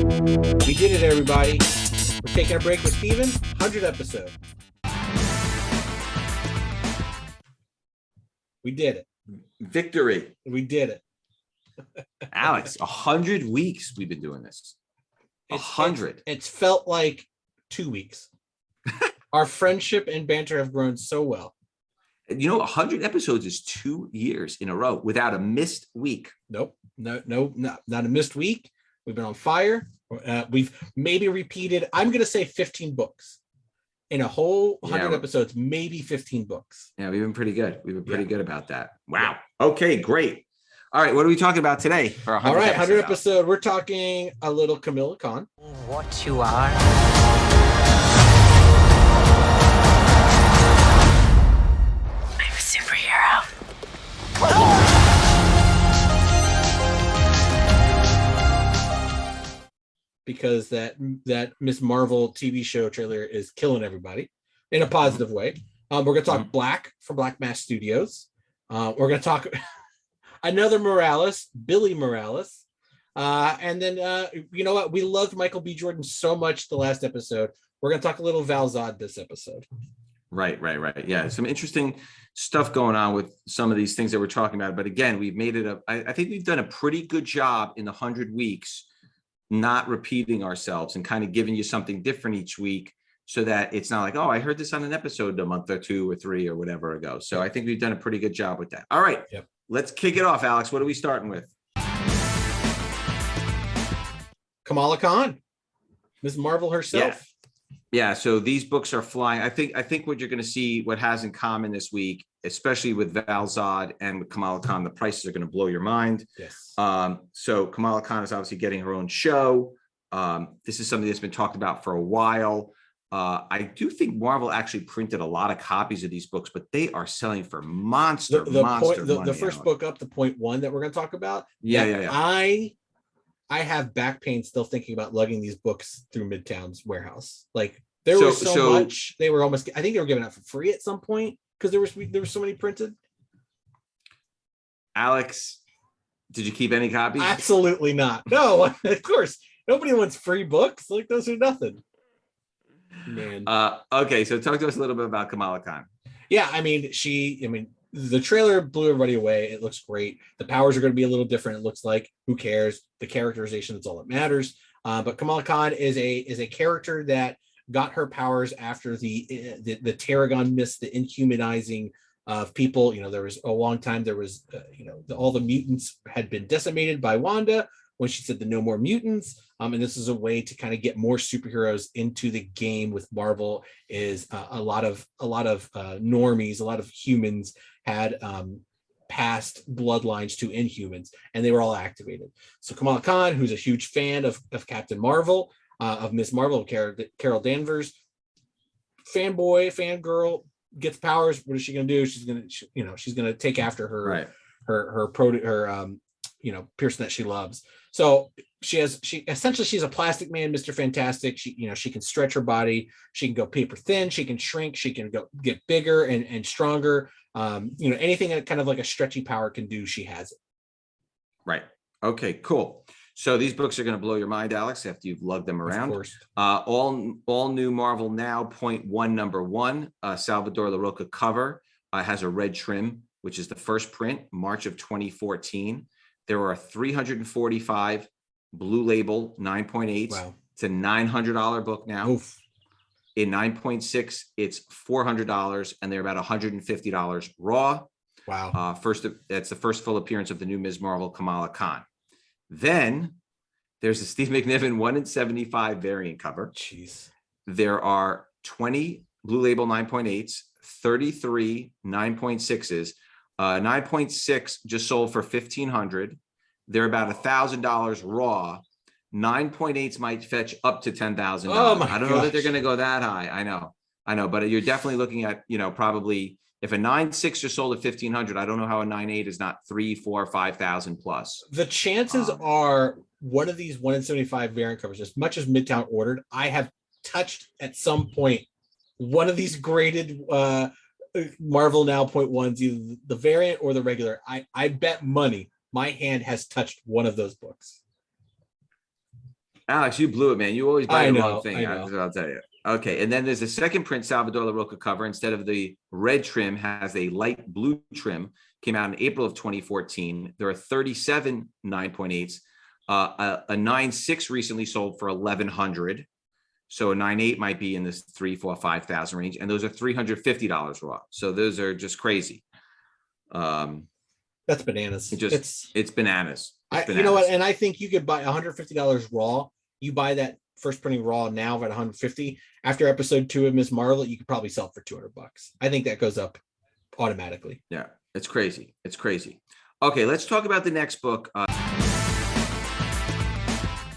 We did it, everybody. We're taking a break with Stephen. 100th episode. We did it. Victory. We did it. Alex, 100 weeks we've been doing this. 100. It's felt like 2 weeks. Our friendship and banter have grown so well. 100 episodes is 2 years in a row without a missed week. Nope. Not a missed week. We've been on fire. We've maybe repeated, I'm going to say 15 books in a whole 100 episodes, maybe 15 books. Yeah, we've been pretty good. We've been pretty good about that. Wow. Okay, great. All right, what are we talking about today for our 100th All right, 100th episode? episode. We're talking a little Kamala Khan. What you are? I'm a superhero. Because that Miss Marvel TV show trailer is killing everybody in a positive way. We're going to talk Black for Black Mass Studios. We're going to talk another Morales, Billie Morales. And then, you know what? We loved Michael B. Jordan so much the last episode. We're going to talk a little Val-Zod this episode. Right. Yeah, some interesting stuff going on with some of these things that we're talking about. But again, we've made it I think we've done a pretty good job in the 100 weeks not repeating ourselves and kind of giving you something different each week so that it's not like, oh, I heard this on an episode a month or two or three or whatever ago. So I think we've done a pretty good job with that. All right, Let's kick it off, Alex. What are we starting with? Kamala Khan, Ms. Marvel herself. Yeah, so these books are flying. I think what you're going to see, what has in common this week, especially with Val-Zod and with Kamala Khan, the prices are going to blow your mind. Yes. So Kamala Khan is obviously getting her own show. This is something that's been talked about for a while. I do think Marvel actually printed a lot of copies of these books, but they are selling for monster money. The first book up, the point one that we're going to talk about. Yeah. I have back pain still thinking about lugging these books through Midtown's warehouse. Like there was so much. They were almost, I think they were giving out for free at some point because there was so many printed. Alex, did you keep any copies? Absolutely not. No, of course. Nobody wants free books. Like those are nothing. Man. Okay, so talk to us a little bit about Kamala Khan. Yeah, the trailer blew everybody away. It looks great. The powers are going to be a little different. It looks like, who cares? The characterization is all that matters. But Kamala Khan is a character that got her powers after the Tarragon Mist, the inhumanizing of people. There was a long time. There was, all the mutants had been decimated by Wanda when she said the no more mutants. And this is a way to kind of get more superheroes into the game with Marvel. Is a lot of normies, a lot of humans had past bloodlines to Inhumans, and they were all activated. So Kamala Khan, who's a huge fan of Captain Marvel, of Miss Marvel, Carol Danvers, fanboy, fangirl, gets powers. What is she going to do? She's going to take after her, her person that she loves. So she's a plastic man, Mr. Fantastic. She can stretch her body. She can go paper thin. She can shrink. She can get bigger and stronger. Anything that kind of like a stretchy power can do, she has it. Right. Okay, cool. So these books are going to blow your mind, Alex, after you've lugged them around. Of course. All new Marvel Now, point one, number one, Salvador LaRocca cover, has a red trim, which is the first print, March of 2014. There are 345 Blue Label 9.8s. Wow. It's a $900 book now. Oof. In 9.6, it's $400, and they're about $150 raw. Wow. That's the first full appearance of the new Ms. Marvel, Kamala Khan. Then there's a Steve McNiven 1 in 75 variant cover. Jeez. There are 20 Blue Label 9.8s, 33 9.6s. 9.6 just sold for $1,500. They're about $1,000 raw. 9.8s might fetch up to $10,000. Oh I don't know that they're going to go that high. I know, but you're definitely looking at, probably if a 9.6 just sold at $1,500, I don't know how a 9.8 is not 3,000, 4,000, 5,000 plus. The chances are one of these 1 in 75 variant covers, as much as Midtown ordered, I have touched at some point one of these graded Marvel Now .1s, either the variant or the regular. I bet money my hand has touched one of those books. Alex, you blew it, man. You always buy I the know, wrong thing. I know. I'll tell you. Okay, and then there's a second print Salvador La Roca cover. Instead of the red trim, has a light blue trim. Came out in April of 2014. There are 37 9.8s. A 9.6 recently sold for 1,100. So a 9.8 might be in this 3, 4, 5,000 range, and those are $350 raw. So those are just crazy. That's bananas. It's bananas. You know what? And I think you could buy $150 raw. You buy that first printing raw now at 150. After episode 2 of Miss Marvel, you could probably sell it for $200. I think that goes up automatically. Yeah, it's crazy. It's crazy. Okay, let's talk about the next book.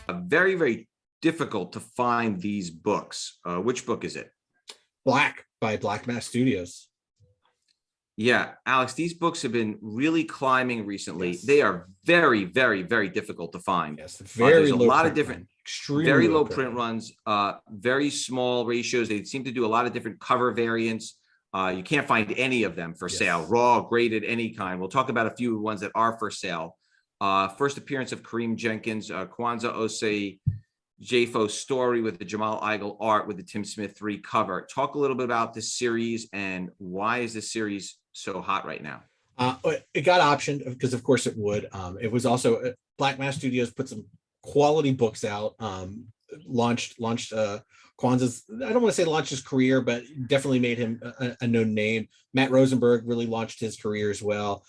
Very, very difficult to find these books. Which book is it? Black by Black Mass Studios. Yeah, Alex, these books have been really climbing recently. Yes. They are very, very, very difficult to find. Yes, very there's a low lot of print different, run. Extremely very low print runs, very small ratios. They seem to do a lot of different cover variants. You can't find any of them for sale, raw, graded, any kind. We'll talk about a few ones that are for sale. First appearance of Kareem Jenkins, Kwanza Osajyefo story with the Jamal Igle art with the Tim Smith 3 cover. Talk a little bit about this series and why is this series so hot right now? It got optioned because, of course, it would. It was also Black Mass Studios put some quality books out. Launched Kwanza's. I don't want to say launched his career, but definitely made him a known name. Matt Rosenberg really launched his career as well.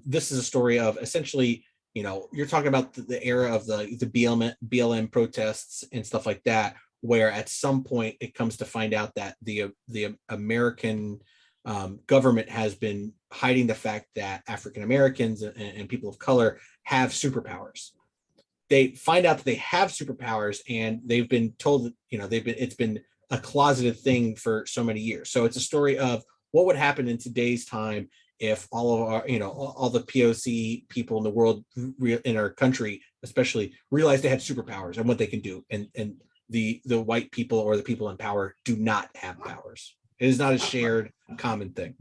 This is a story of essentially, you're talking about the era of the BLM protests and stuff like that, where at some point it comes to find out that the American government has been hiding the fact that African Americans and people of color have superpowers. They find out that they have superpowers, and they've been told that it's been a closeted thing for so many years. So it's a story of what would happen in today's time if all of our, all the POC people in the world, in our country especially, realize they had superpowers and what they can do, and the white people or the people in power do not have powers. It is not a shared common thing.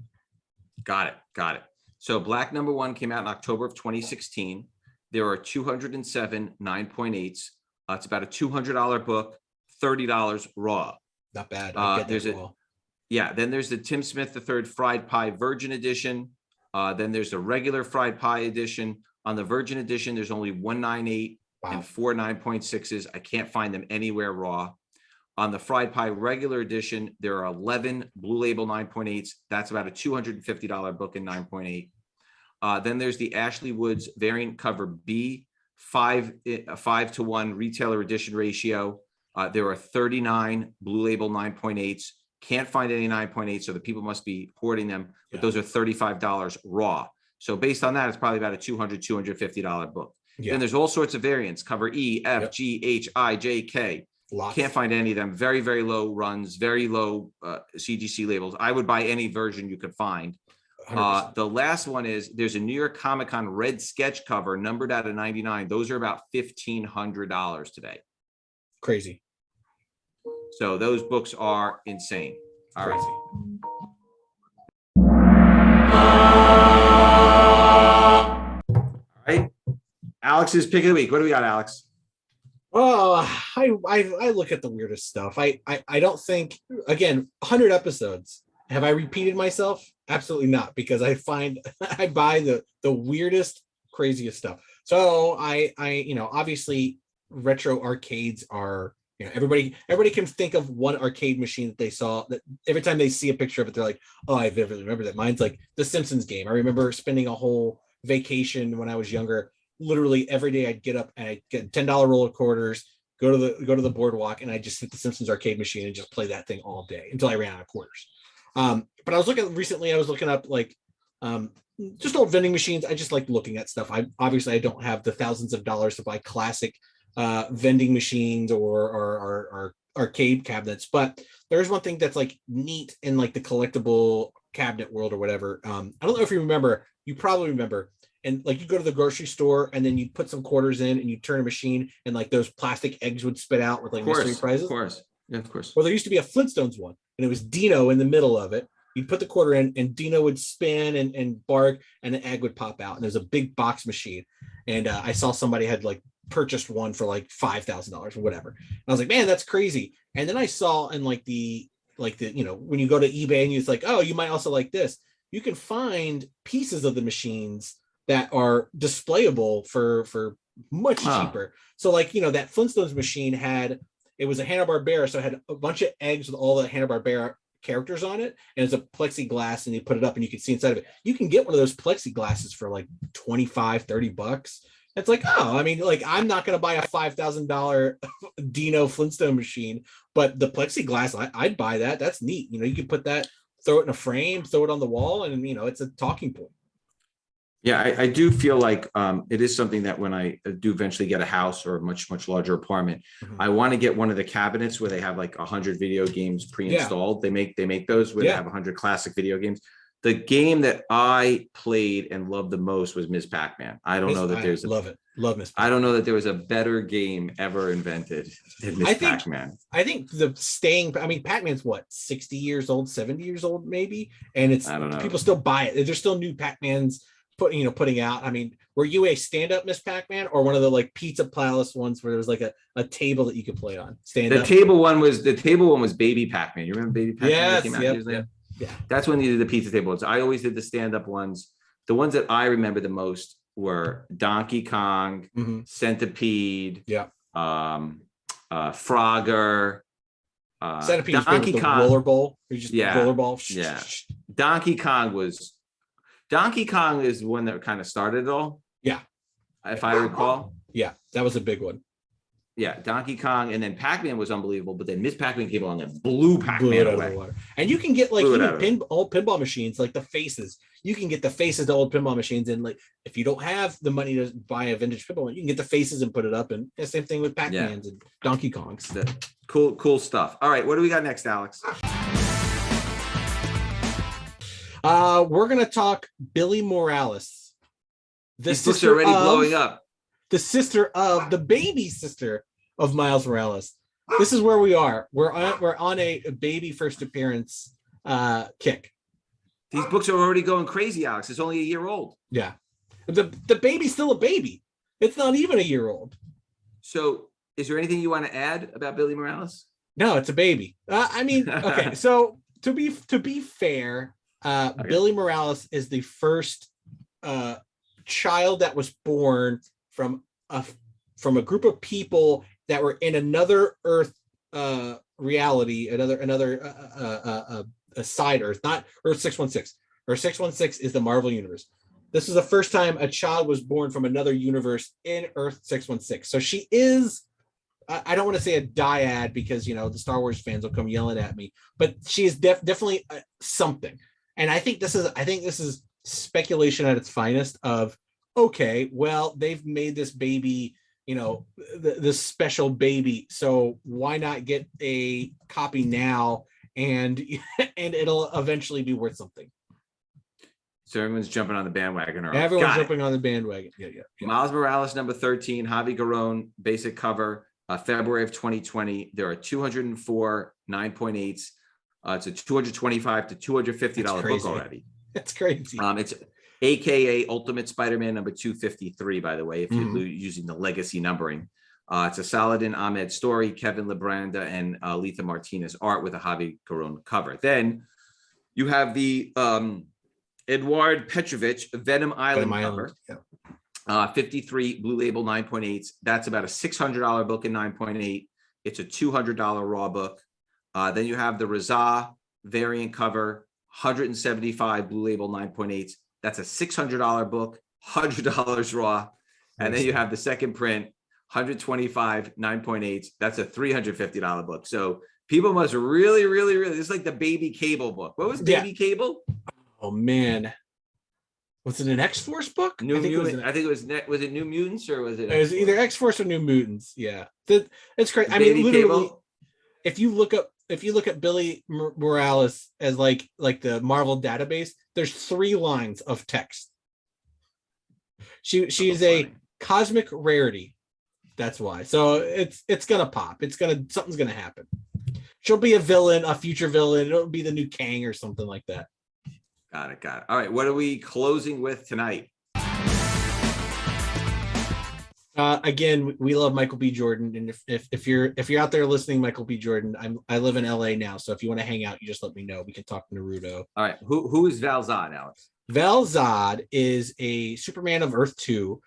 Got it. So Black #1 came out in October of 2016. There are 207 9.8s. It's about a $200 book, $30 raw. Not bad. Then there's the Tim Smith III Fried Pie Virgin Edition. Then there's the regular Fried Pie edition. On the Virgin Edition, there's only 1 9.8 and 4 9.6s. I can't find them anywhere raw. On the Fried Pie regular edition, there are 11 Blue Label 9.8s. That's about a $250 book in 9.8. Then there's the Ashley Woods variant cover B, 5:1 retailer edition ratio. There are 39 Blue Label 9.8s. Can't find any 9.8, so the people must be hoarding them. But those are $35 raw. So based on that, it's probably about a $250 book. Then there's all sorts of variants: cover E, F, G, H, I, J, K. Lots. Can't find any of them. Very, very low runs, very low CGC labels. I would buy any version you could find. The last one is there's a New York Comic Con red sketch cover numbered out of 99. Those are about $1,500 today. Crazy. So those books are insane. All right. All right. Alex's pick of the week. What do we got, Alex? Oh, I look at the weirdest stuff. I don't think, again, 100 episodes. Have I repeated myself? Absolutely not, because I find I buy the weirdest, craziest stuff. So I obviously retro arcades are, everybody can think of one arcade machine that they saw that every time they see a picture of it, they're like, oh, I vividly remember that. Mine's like the Simpsons game. I remember spending a whole vacation when I was younger. Literally every day I'd get up and I'd get a $10 roll of quarters, go to the boardwalk, and I'd just hit the Simpsons arcade machine and just play that thing all day until I ran out of quarters. But I was looking up like just old vending machines. I just like looking at stuff. I don't have the thousands of dollars to buy classic vending machines or arcade cabinets, but there's one thing that's like neat in like the collectible cabinet world or whatever. I don't know if you remember, you probably remember, and like you go to the grocery store and then you put some quarters in and you turn a machine and like those plastic eggs would spit out with like mystery prizes. Of course. Yeah, of course. Well, there used to be a Flintstones one, and it was Dino in the middle of it. You'd put the quarter in and Dino would spin and bark and an egg would pop out. And there's a big box machine. And I saw somebody had like purchased one for like $5,000 or whatever. And I was like, man, that's crazy. And then I saw in like the when you go to eBay and it's like, oh, you might also like this. You can find pieces of the machines that are displayable for much cheaper. So like, that Flintstones machine it was a Hanna-Barbera, so it had a bunch of eggs with all the Hanna-Barbera characters on it, and it's a plexiglass, and you put it up and you can see inside of it. You can get one of those plexiglasses for like $25-$30. It's like, oh, I mean, like, I'm not going to buy a $5,000 Dino Flintstone machine, but the plexiglass, I'd buy that. That's neat. You can put that, throw it in a frame, throw it on the wall, and it's a talking point. Yeah, I do feel like it is something that when I do eventually get a house or a much, much larger apartment, I want to get one of the cabinets where they have like 100 video games pre-installed. They make those where they have 100 classic video games. The game that I played and loved the most was Ms. Pac-Man. I don't know that there's love it. Love Ms. Pac-Man. I don't know that there was a better game ever invented than Ms. Pac-Man. I think Pac-Man's what, 60 years old, 70 years old, maybe? And I don't know. People still buy it. There's still new Pac-Mans putting out. I mean, were you a stand-up Miss Pac-Man or one of the like Pizza Palace ones where there was like a table that you could play on? The table one was Baby Pac-Man. You remember Baby Pac-Man? Yes. Yeah. That's when you did the pizza table ones. I always did the stand-up ones. The ones that I remember the most were Donkey Kong, Centipede, Frogger, Centipede, Donkey Kong, rollerball. Rollerball. Yeah. Donkey Kong is the one that kind of started it all. Yeah. If I recall. Yeah, that was a big one. Yeah, Donkey Kong, and then Pac-Man was unbelievable, but then Miss Pac-Man came along and blew Pac-Man away. And you can get like old pinball machines, like the faces. You can get the faces to old pinball machines, and like if you don't have the money to buy a vintage pinball, you can get the faces and put it up. And the same thing with Pac-Mans and Donkey Kongs. Cool stuff. All right, what do we got next, Alex? We're gonna talk Billie Morales. This books are already blowing up. The baby sister of Miles Morales. This is where we are. We're on a baby first appearance kick. These books are already going crazy, Alex. It's only a year old. Yeah. The baby's still a baby. It's not even a year old. So is there anything you want to add about Billie Morales? No, it's a baby. Okay. So to be fair, Billie Morales is the first child that was born from a group of people that were in another Earth reality, another a side Earth, not Earth 616. Earth 616 is the Marvel universe. This is the first time a child was born from another universe in Earth 616. So she is, I don't want to say a dyad because the Star Wars fans will come yelling at me, but she is definitely something. And I think this is speculation at its finest of, okay, well, they've made this baby, this special baby. So why not get a copy now and it'll eventually be worth something. So everyone's jumping on the bandwagon. Everyone's jumping on the bandwagon. Yeah. Miles Morales, number 13, Javi Garrón, basic cover, February of 2020. There are 204 9.8s. It's a $225 to $250 book already. That's crazy. It's AKA Ultimate Spider-Man number 253, by the way, if you're using the legacy numbering. It's a Saladin Ahmed story, Kevin Libranda and Letha Martinez art with a Javi Garrón cover. Then you have the Eduard Petrovich Venom Island cover. Yeah. 53 Blue Label 9.8s. That's about a $600 book in 9.8. It's a $200 raw book. Then you have the Raza variant cover, 175 Blue Label 9.8s. That's a $600 book, $100 raw. And then you have the second print, 125 9.8s. That's a $350 book. So people must really, it's like the Baby Cable book. What was Baby Cable? Oh man. Was it an X-Force book? I think it was New Mutants or was it? It was either X-Force or New Mutants. Yeah. It's crazy. I mean, literally, Cable? if you look at Billie Morales as like the Marvel database, there's 3 lines of text. She is a cosmic rarity. That's why. So it's gonna pop. Something's gonna happen. She'll be a villain, a future villain. It'll be the new Kang or something like that. Got it. All right. What are we closing with tonight? Again, we love Michael B. Jordan, and if you're out there listening, Michael B. Jordan, I live in LA now, so if you want to hang out, you just let me know. We can talk Naruto. All right, who is Val-Zod, Alex? Val-Zod is a Superman of Earth 2.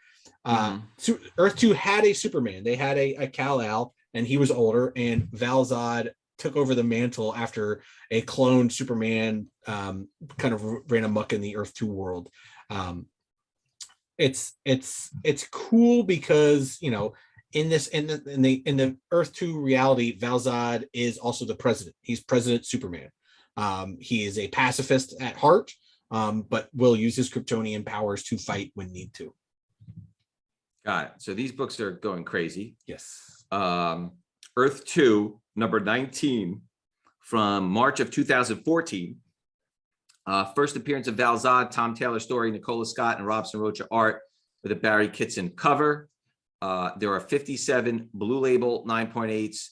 Earth 2 had a Superman. They had a Kal-El, and he was older, and Val-Zod took over the mantle after a cloned Superman kind of ran amok in the Earth 2 world. It's cool because, you know, in the Earth 2 reality, Val-Zod is also the president. He's President Superman. He is a pacifist at heart, but will use his Kryptonian powers to fight when need to. Got it. So these books are going crazy. Yes. Earth 2, number 19, from March of 2014. First appearance of Val-Zod, Tom Taylor story, Nicola Scott and Robson Rocha art with a Barry Kitson cover. There are 57 Blue Label 9.8s.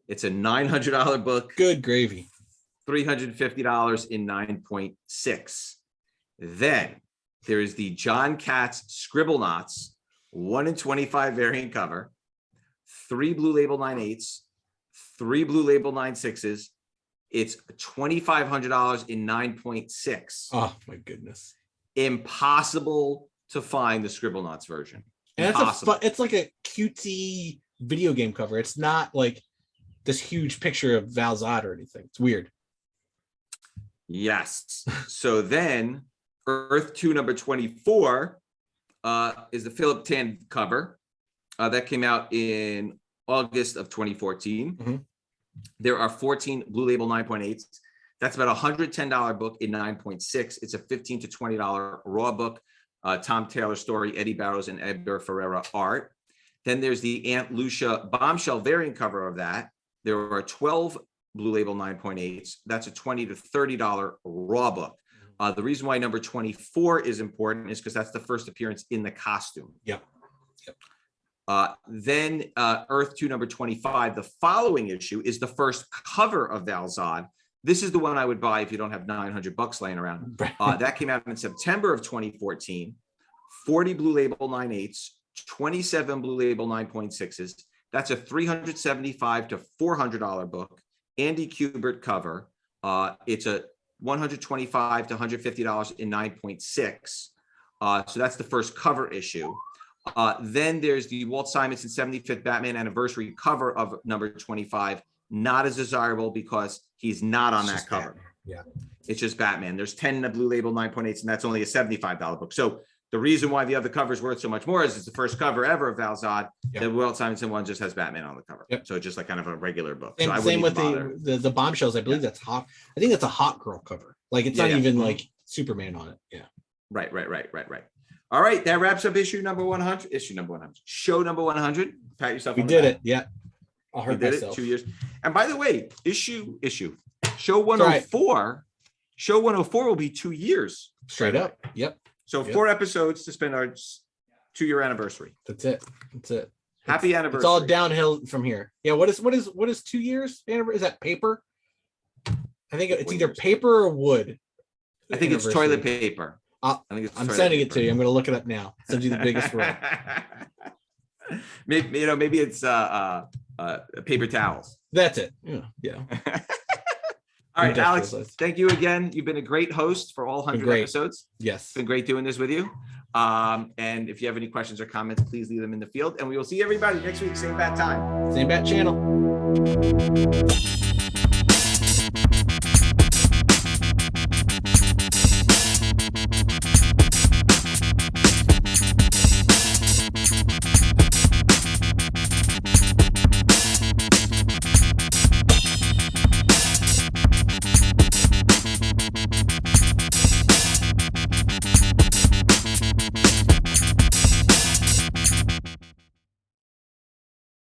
It's a $900 book. Good gravy. $350 in 9.6. Then there is the John Katz Scribble Knots 1 in 25 variant cover, 3 Blue Label 9.8s, 3 Blue Label 9.6s. It's $2,500 in 9.6. Oh my goodness. Impossible to find the Scribble Knots version. And it's like a cutesy video game cover. It's not like this huge picture of Val-Zod or anything. It's weird. Yes. So then Earth 2 number 24 is the Philip Tan cover. That came out in August of 2014. Mm-hmm. There are 14 Blue Label 9.8s. That's about a $110 book in 9.6. It's a $15 to $20 raw book. Tom Taylor story, Eddie Barrows and Edgar Ferreira art. Then there's the Aunt Lucia bombshell variant cover of that. There are 12 Blue Label 9.8s. That's a $20 to $30 raw book. The reason why number 24 is important is because that's the first appearance in the costume. Yep. Then Earth 2 number 25, the following issue is the first cover of Val-Zod. This is the one I would buy if you don't have $900 laying around. That came out in September of 2014. 40 Blue Label 9.8s, 27 Blue Label 9.6s. That's a $375 to $400 book. Andy Kubert cover. It's a $125 to $150 in 9.6. So that's the first cover issue. Then there's the Walt Simonson 75th Batman anniversary cover of number 25. Not as desirable because he's not on that cover. Batman. Yeah. It's just Batman. There's 10 Blue Label 9.8s, and that's only a $75 book. So the reason why the other cover is worth so much more is it's the first cover ever of Val-Zod. Yep. The Walt Simonson one just has Batman on the cover. Yep. So it's just like kind of a regular book. And so same with the bombshells. I believe that's hot. I think that's a Hot Girl cover. Like it's not even like Superman on it. Yeah. Right. All right, that wraps up issue number 100. Show number 100. Pat yourself. We did it. Yeah. I'll hurt did myself. It 2 years. And by the way, issue. Show 104. Right. Show 104 will be 2 years. Straight up. Yep. So 4 episodes to spend our 2-year anniversary. That's it. Happy anniversary. It's all downhill from here. Yeah. What is 2 years? Is that paper? I think it's either paper or wood. I think it's toilet paper. I'm sending it to you. I'm going to look it up now. Send you the biggest one. Maybe it's paper towels. That's it. Yeah. All right, Alex, thank you again. You've been a great host for all 100 episodes. Yes. It's been great doing this with you. And if you have any questions or comments, please leave them in the field. And we will see everybody next week, same bat time. Same bat channel.